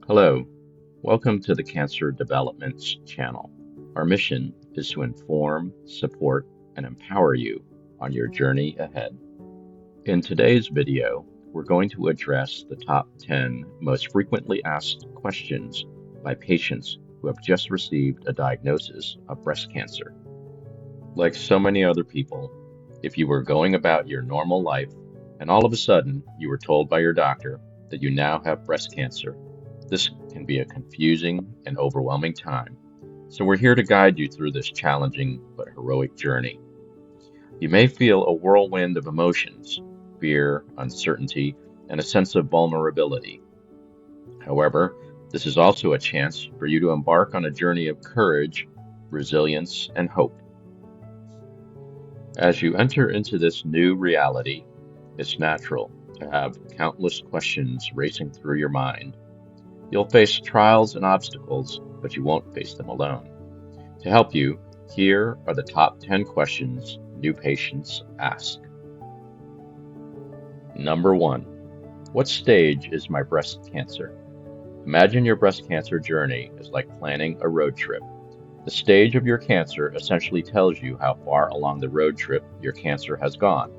Hello, welcome to the Cancer Developments channel. Our mission is to inform, support, and empower you on your journey ahead. In today's video, we're going to address the top 10 most frequently asked questions by patients who have just received a diagnosis of breast cancer. Like so many other people, if you were going about your normal life and all of a sudden you were told by your doctor that you now have breast cancer, this can be a confusing and overwhelming time. So we're here to guide you through this challenging but heroic journey. You may feel a whirlwind of emotions, fear, uncertainty, and a sense of vulnerability. However, this is also a chance for you to embark on a journey of courage, resilience, and hope. As you enter into this new reality, it's natural to have countless questions racing through your mind. You'll face trials and obstacles, but you won't face them alone. To help you, here are the top 10 questions new patients ask. Number 1. What stage is my breast cancer? Imagine your breast cancer journey is like planning a road trip. The stage of your cancer essentially tells you how far along the road trip your cancer has gone.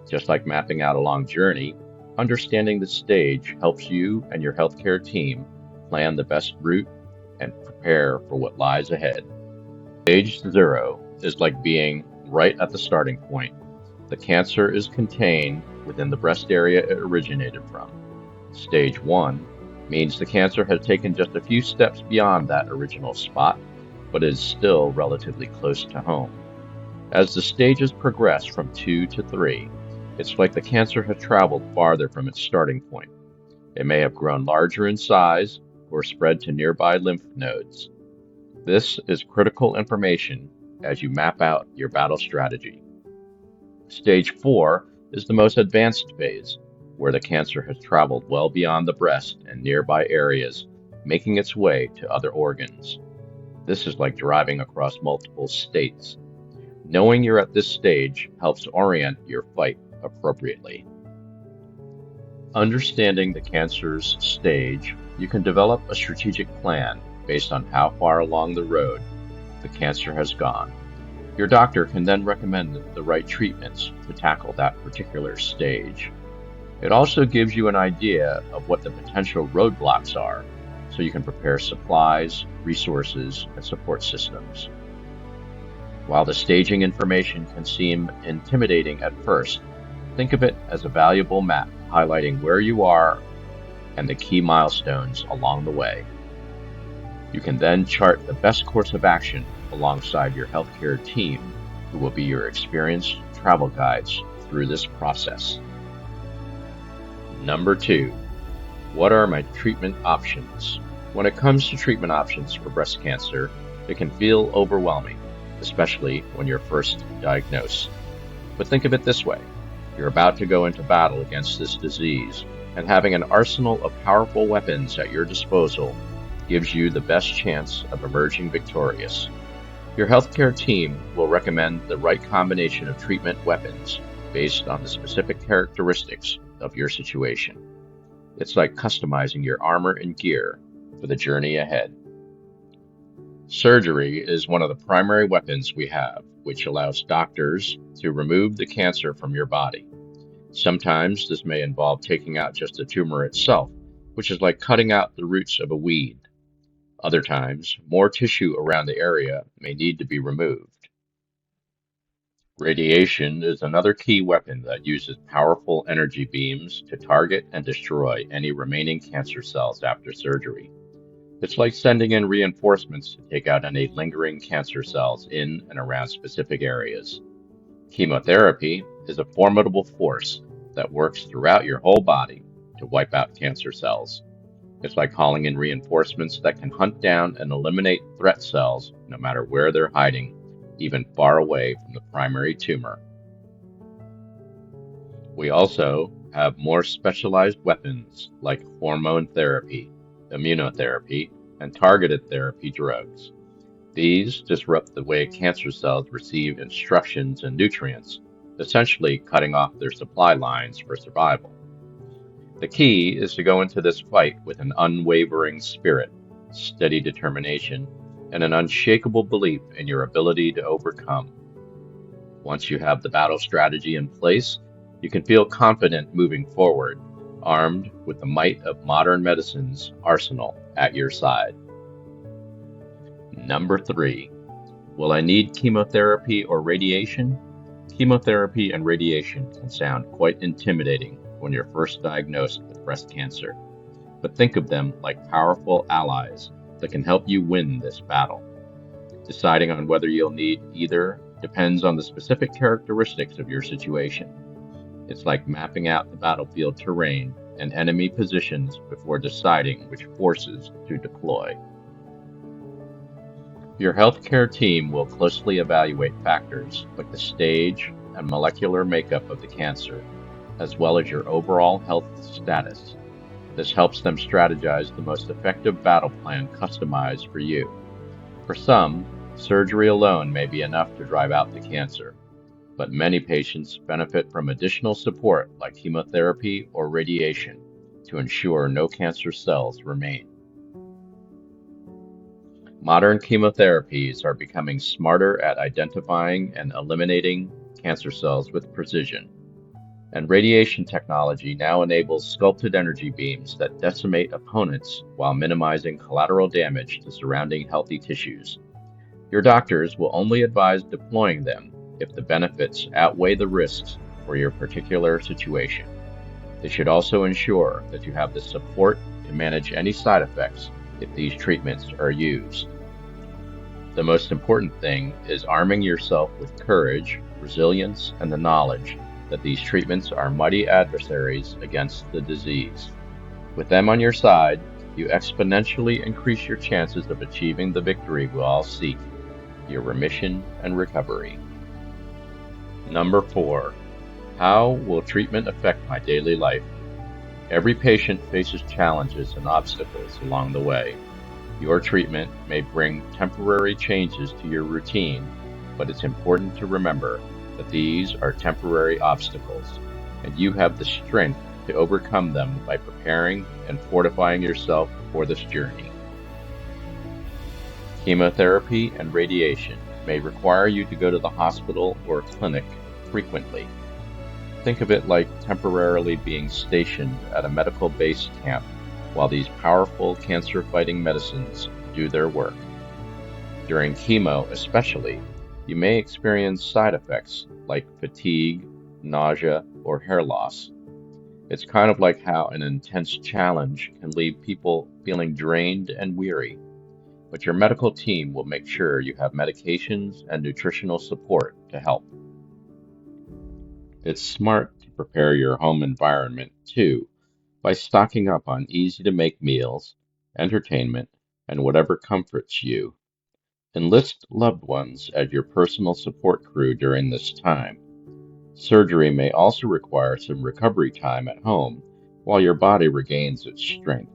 Just like mapping out a long journey, understanding the stage helps you and your healthcare team plan the best route and prepare for what lies ahead. Stage 0 is like being right at the starting point. The cancer is contained within the breast area it originated from. Stage 1 means the cancer has taken just a few steps beyond that original spot, but is still relatively close to home. As the stages progress from 2 to 3, it's like the cancer has traveled farther from its starting point. It may have grown larger in size or spread to nearby lymph nodes. This is critical information as you map out your battle strategy. Stage 4 is the most advanced phase, where the cancer has traveled well beyond the breast and nearby areas, making its way to other organs. This is like driving across multiple states. Knowing you're at this stage helps orient your fight appropriately. Understanding the cancer's stage, you can develop a strategic plan based on how far along the road the cancer has gone. Your doctor can then recommend the right treatments to tackle that particular stage. It also gives you an idea of what the potential roadblocks are, so you can prepare supplies, resources, and support systems. While the staging information can seem intimidating at first, think of it as a valuable map highlighting where you are and the key milestones along the way. You can then chart the best course of action alongside your healthcare team, who will be your experienced travel guides through this process. Number 2. What are my treatment options? When it comes to treatment options for breast cancer, it can feel overwhelming, especially when you're first diagnosed. But think of it this way. You're about to go into battle against this disease, and having an arsenal of powerful weapons at your disposal gives you the best chance of emerging victorious. Your healthcare team will recommend the right combination of treatment weapons based on the specific characteristics of your situation. It's like customizing your armor and gear for the journey ahead. Surgery is one of the primary weapons we have, which allows doctors to remove the cancer from your body. Sometimes this may involve taking out just the tumor itself, which is like cutting out the roots of a weed. Other times, more tissue around the area may need to be removed. Radiation is another key weapon that uses powerful energy beams to target and destroy any remaining cancer cells after surgery. It's like sending in reinforcements to take out any lingering cancer cells in and around specific areas. Chemotherapy is a formidable force that works throughout your whole body to wipe out cancer cells. It's like calling in reinforcements that can hunt down and eliminate threat cells no matter where they're hiding, even far away from the primary tumor. We also have more specialized weapons like hormone therapy, immunotherapy, and targeted therapy drugs. These disrupt the way cancer cells receive instructions and nutrients, essentially cutting off their supply lines for survival. The key is to go into this fight with an unwavering spirit, steady determination, and an unshakable belief in your ability to overcome. Once you have the battle strategy in place, you can feel confident moving forward, armed with the might of modern medicine's arsenal at your side. Number 3. Will I need chemotherapy or radiation? Chemotherapy and radiation can sound quite intimidating when you're first diagnosed with breast cancer, but think of them like powerful allies that can help you win this battle. Deciding on whether you'll need either depends on the specific characteristics of your situation. It's like mapping out the battlefield terrain and enemy positions before deciding which forces to deploy. Your healthcare team will closely evaluate factors like the stage and molecular makeup of the cancer, as well as your overall health status. This helps them strategize the most effective battle plan customized for you. For some, surgery alone may be enough to drive out the cancer, but many patients benefit from additional support like chemotherapy or radiation to ensure no cancer cells remain. Modern chemotherapies are becoming smarter at identifying and eliminating cancer cells with precision, and radiation technology now enables sculpted energy beams that decimate opponents while minimizing collateral damage to surrounding healthy tissues. Your doctors will only advise deploying them if the benefits outweigh the risks for your particular situation. They should also ensure that you have the support to manage any side effects if these treatments are used. The most important thing is arming yourself with courage, resilience, and the knowledge that these treatments are mighty adversaries against the disease. With them on your side, you exponentially increase your chances of achieving the victory we all seek, your remission and recovery. Number 4. How will treatment affect my daily life? Every patient faces challenges and obstacles along the way. Your treatment may bring temporary changes to your routine, but it's important to remember that these are temporary obstacles, and you have the strength to overcome them by preparing and fortifying yourself for this journey. Chemotherapy and radiation may require you to go to the hospital or clinic frequently. Think of it like temporarily being stationed at a medical base camp while these powerful cancer-fighting medicines do their work. During chemo especially, you may experience side effects like fatigue, nausea, or hair loss. It's kind of like how an intense challenge can leave people feeling drained and weary, but your medical team will make sure you have medications and nutritional support to help. It's smart to prepare your home environment too by stocking up on easy-to-make meals, entertainment, and whatever comforts you. Enlist loved ones as your personal support crew during this time. Surgery may also require some recovery time at home while your body regains its strength.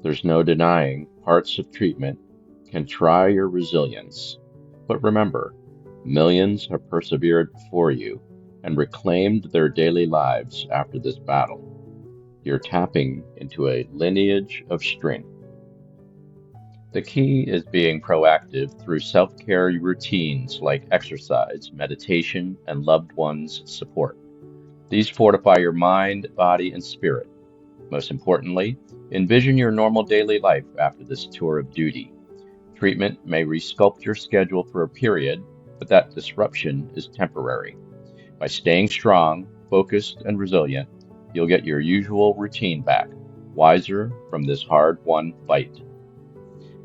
There's no denying parts of treatment can try your resilience, but remember, millions have persevered before you and reclaimed their daily lives after this battle. You're tapping into a lineage of strength. The key is being proactive through self-care routines like exercise, meditation, and loved ones' support. These fortify your mind, body, and spirit. Most importantly, envision your normal daily life after this tour of duty. Treatment may resculpt your schedule for a period, but that disruption is temporary. By staying strong, focused, and resilient, you'll get your usual routine back, wiser from this hard-won fight.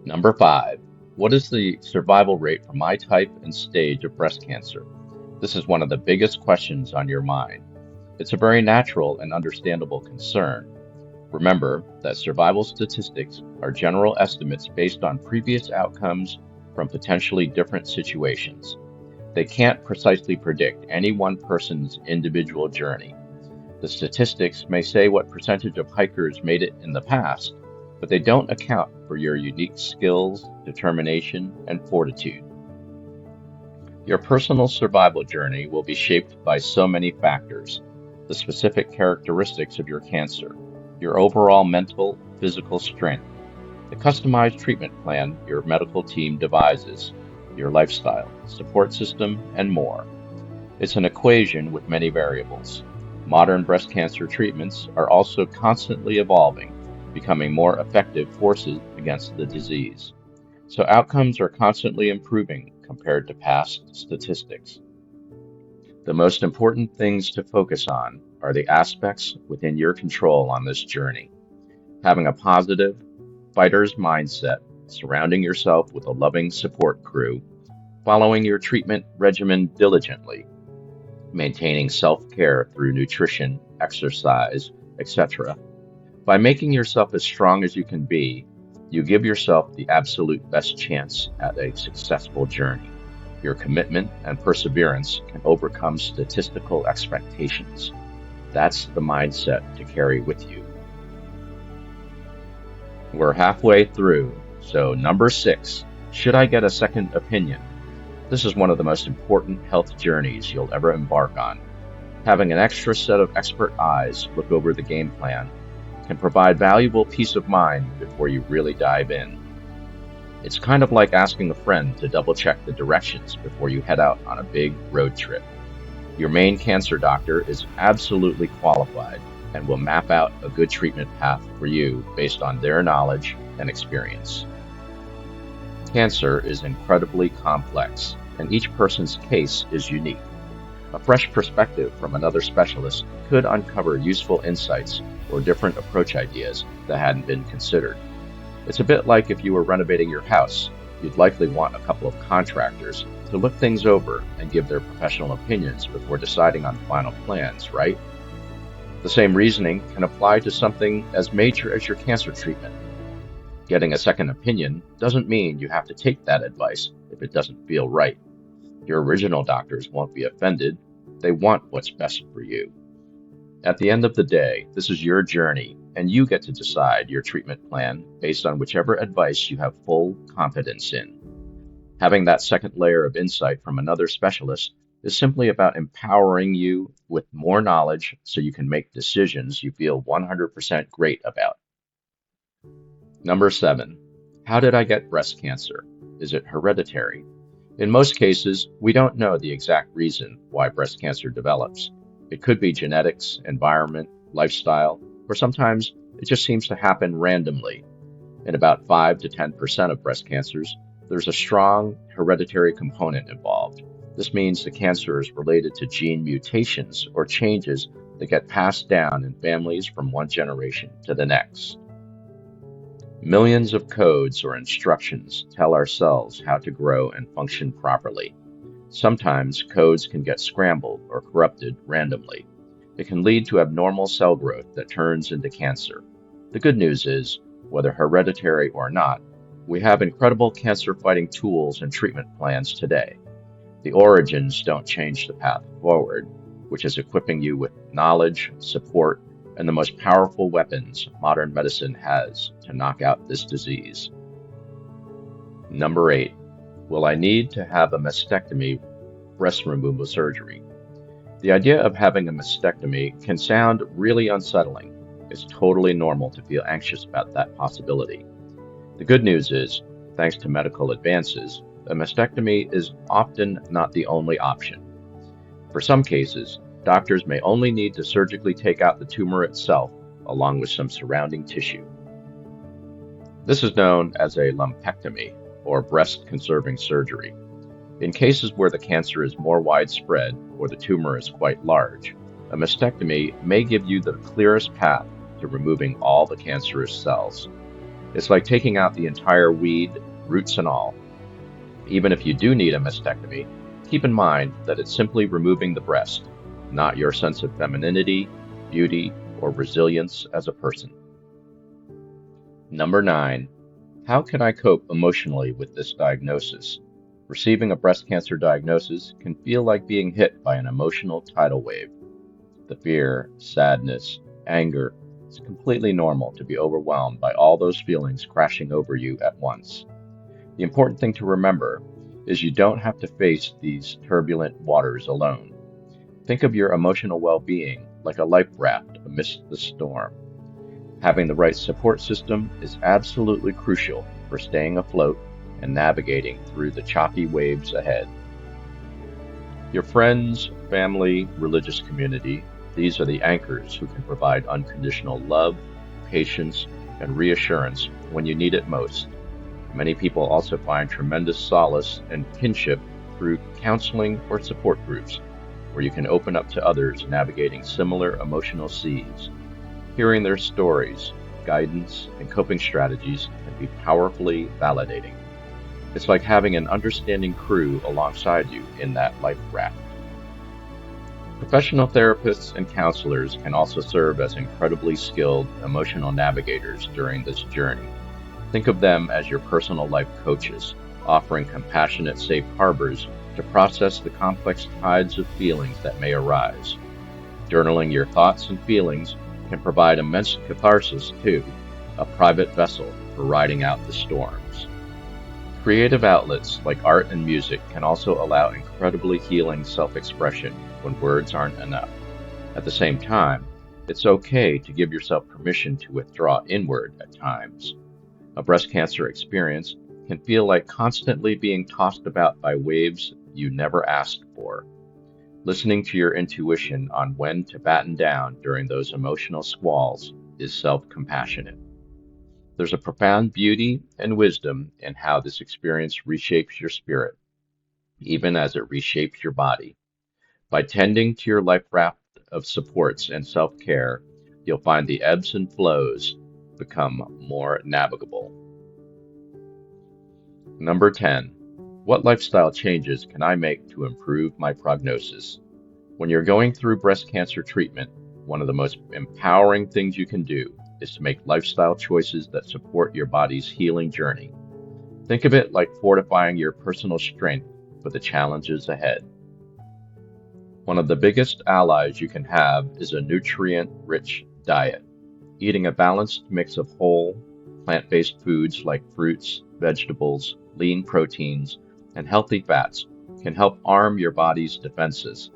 Number 5. What is the survival rate for my type and stage of breast cancer? This is one of the biggest questions on your mind. It's a very natural and understandable concern. Remember that survival statistics are general estimates based on previous outcomes from potentially different situations. They can't precisely predict any one person's individual journey. The statistics may say what percentage of hikers made it in the past, but they don't account for your unique skills, determination, and fortitude. Your personal survival journey will be shaped by so many factors. the specific characteristics of your cancer, your overall mental, physical strength, the customized treatment plan your medical team devises, your lifestyle, support system, and more. It's an equation with many variables. Modern breast cancer treatments are also constantly evolving, becoming more effective forces against the disease. So outcomes are constantly improving compared to past statistics. The most important things to focus on are the aspects within your control on this journey. Having a positive, fighter's mindset, surrounding yourself with a loving support crew, following your treatment regimen diligently, maintaining self-care through nutrition, exercise, etc. By making yourself as strong as you can be, you give yourself the absolute best chance at a successful journey. Your commitment and perseverance can overcome statistical expectations. That's the mindset to carry with you. We're halfway through, so number 6, should I get a second opinion? This is one of the most important health journeys you'll ever embark on. Having an extra set of expert eyes look over the game plan can provide valuable peace of mind before you really dive in. It's kind of like asking a friend to double check the directions before you head out on a big road trip. Your main cancer doctor is absolutely qualified and will map out a good treatment path for you based on their knowledge and experience. Cancer is incredibly complex, and each person's case is unique. A fresh perspective from another specialist could uncover useful insights or different approach ideas that hadn't been considered. It's a bit like if you were renovating your house, you'd likely want a couple of contractors to look things over and give their professional opinions before deciding on final plans, right? The same reasoning can apply to something as major as your cancer treatment. Getting a second opinion doesn't mean you have to take that advice if it doesn't feel right. Your original doctors won't be offended. They want what's best for you. At the end of the day, this is your journey, and you get to decide your treatment plan based on whichever advice you have full confidence in. Having that second layer of insight from another specialist is simply about empowering you with more knowledge so you can make decisions you feel 100% great about. Number 7, how did I get breast cancer? Is it hereditary? In most cases, we don't know the exact reason why breast cancer develops. It could be genetics, environment, lifestyle, or sometimes it just seems to happen randomly. In about 5 to 10% of breast cancers, there's a strong hereditary component involved. This means the cancer is related to gene mutations or changes that get passed down in families from one generation to the next. Millions of codes or instructions tell our cells how to grow and function properly. Sometimes codes can get scrambled or corrupted randomly. It can lead to abnormal cell growth that turns into cancer. The good news is, whether hereditary or not, we have incredible cancer-fighting tools and treatment plans today. The origins don't change the path forward, which is equipping you with knowledge, support, and the most powerful weapons modern medicine has to knock out this disease. Number 8, will I need to have a mastectomy, breast removal surgery? The idea of having a mastectomy can sound really unsettling. It's totally normal to feel anxious about that possibility. The good news is, thanks to medical advances, a mastectomy is often not the only option. For some cases, doctors may only need to surgically take out the tumor itself, along with some surrounding tissue. This is known as a lumpectomy, or breast-conserving surgery. In cases where the cancer is more widespread or the tumor is quite large, a mastectomy may give you the clearest path to removing all the cancerous cells. It's like taking out the entire weed, roots and all. Even if you do need a mastectomy, keep in mind that it's simply removing the breast, not your sense of femininity, beauty, or resilience as a person. Number 9, how can I cope emotionally with this diagnosis? Receiving a breast cancer diagnosis can feel like being hit by an emotional tidal wave. The fear, sadness, anger, it's completely normal to be overwhelmed by all those feelings crashing over you at once. The important thing to remember is you don't have to face these turbulent waters alone. Think of your emotional well-being like a life raft amidst the storm. Having the right support system is absolutely crucial for staying afloat and navigating through the choppy waves ahead. Your friends, family, religious community, these are the anchors who can provide unconditional love, patience, and reassurance when you need it most. Many people also find tremendous solace and kinship through counseling or support groups, where you can open up to others navigating similar emotional seas. Hearing their stories, guidance, and coping strategies can be powerfully validating. It's like having an understanding crew alongside you in that life raft. Professional therapists and counselors can also serve as incredibly skilled emotional navigators during this journey. Think of them as your personal life coaches, offering compassionate safe harbors to process the complex tides of feelings that may arise. Journaling your thoughts and feelings can provide immense catharsis too, a private vessel for riding out the storms. Creative outlets like art and music can also allow incredibly healing self-expression when words aren't enough. At the same time, it's okay to give yourself permission to withdraw inward at times. A breast cancer experience can feel like constantly being tossed about by waves you never asked for. Listening to your intuition on when to batten down during those emotional squalls is self-compassionate. There's a profound beauty and wisdom in how this experience reshapes your spirit, even as it reshapes your body. By tending to your life raft of supports and self-care, you'll find the ebbs and flows become more navigable. Number 10. What lifestyle changes can I make to improve my prognosis? When you're going through breast cancer treatment, one of the most empowering things you can do is to make lifestyle choices that support your body's healing journey. Think of it like fortifying your personal strength for the challenges ahead. One of the biggest allies you can have is a nutrient-rich diet. Eating a balanced mix of whole, plant-based foods like fruits, vegetables, lean proteins, and healthy fats can help arm your body's defenses.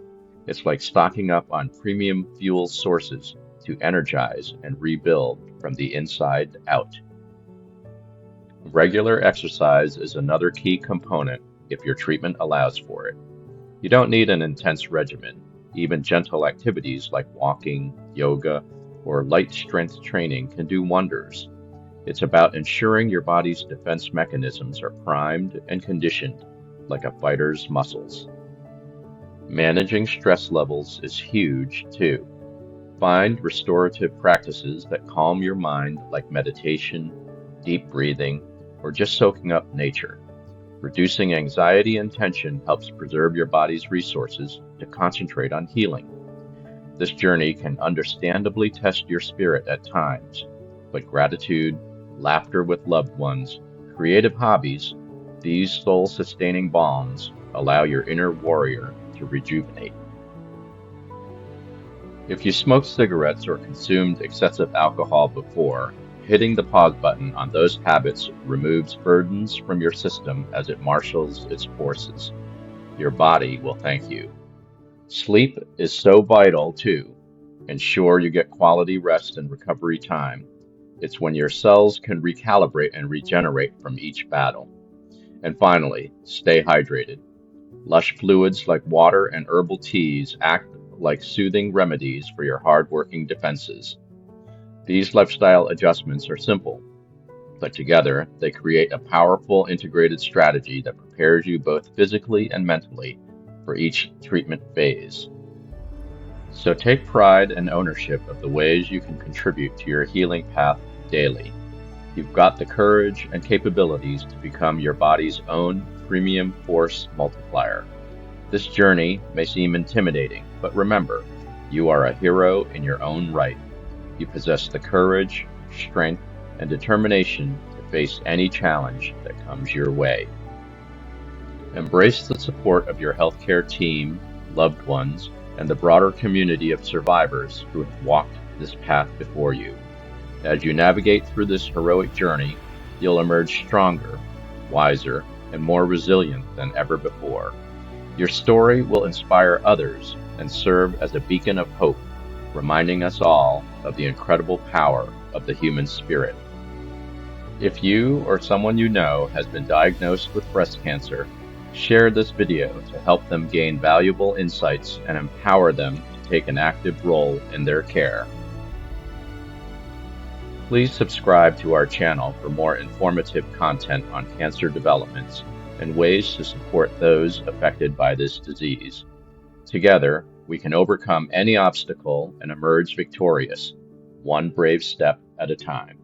It's like stocking up on premium fuel sources to energize and rebuild from the inside out. Regular exercise is another key component if your treatment allows for it. You don't need an intense regimen. Even gentle activities like walking, yoga, or light strength training can do wonders. It's about ensuring your body's defense mechanisms are primed and conditioned like a fighter's muscles. Managing stress levels is huge too. Find restorative practices that calm your mind, like meditation, deep breathing, or just soaking up nature. Reducing anxiety and tension helps preserve your body's resources to concentrate on healing. This journey can understandably test your spirit at times, but gratitude, laughter with loved ones, creative hobbies, these soul-sustaining balms allow your inner warrior to rejuvenate. If you smoked cigarettes or consumed excessive alcohol before, hitting the pause button on those habits removes burdens from your system as it marshals its forces. Your body will thank you. Sleep is so vital too. Ensure you get quality rest and recovery time. It's when your cells can recalibrate and regenerate from each battle. And finally, stay hydrated. Lush fluids like water and herbal teas act like soothing remedies for your hard-working defenses. These lifestyle adjustments are simple, but together they create a powerful integrated strategy that prepares you both physically and mentally for each treatment phase. So take pride and ownership of the ways you can contribute to your healing path daily. You've got the courage and capabilities to become your body's own premium force multiplier. This journey may seem intimidating, but remember, you are a hero in your own right. You possess the courage, strength, and determination to face any challenge that comes your way. Embrace the support of your healthcare team, loved ones, and the broader community of survivors who have walked this path before you. As you navigate through this heroic journey, you'll emerge stronger, wiser, and more resilient than ever before. Your story will inspire others and serve as a beacon of hope. reminding us all of the incredible power of the human spirit. If you or someone you know has been diagnosed with breast cancer, share this video to help them gain valuable insights and empower them to take an active role in their care. Please subscribe to our channel for more informative content on cancer developments and ways to support those affected by this disease. Together, we can overcome any obstacle and emerge victorious, one brave step at a time.